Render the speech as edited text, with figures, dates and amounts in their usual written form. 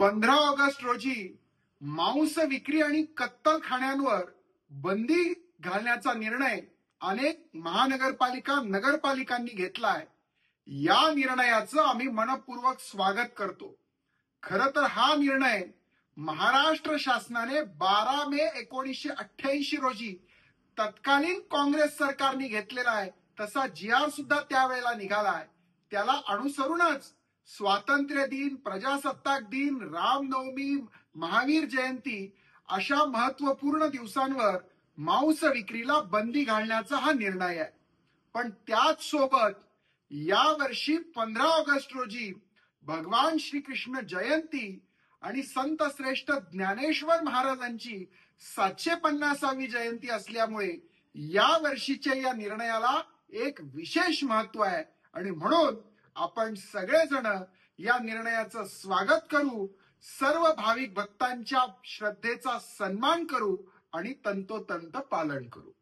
15 August रोजी मांस विक्री आणि कत्तल खाण्यांवर बंदी घालण्याचा निर्णय अनेक महानगरपालिका नगरपालिकांनी घेतलाय. या निर्णयाचं आम्ही मनपूर्वक स्वागत करतो. खरं तर हा निर्णय महाराष्ट्र शासनाने 12 मे 1988 रोजी तत्कालीन काँग्रेस सरकारने घेतलेला आहे. तसा GR सुद्धा त्यावेळेला निघालाय. त्याला अनुसरूनच स्वातंत्र्य दिन, प्रजासत्ताक दिन, रामनवमी, महावीर जयंती अशा महत्वपूर्ण दिवसांवर मांस विक्रीला बंदी घालण्याचा हा निर्णय आहे. पण त्याच सोबत यावर्षी 15 ऑगस्ट रोजी भगवान श्रीकृष्ण जयंती आणि संत श्रेष्ठ ज्ञानेश्वर महाराजांची 750वी जयंती असल्यामुळे या वर्षीच्या या निर्णयाला एक विशेष महत्व आहे आणि म्हणून आपण सगळेजण या निर्णयाचं स्वागत करू, सर्व भाविक भक्तांच्या श्रद्धेचा सन्मान करू आणि तंतोतंत पालन करू.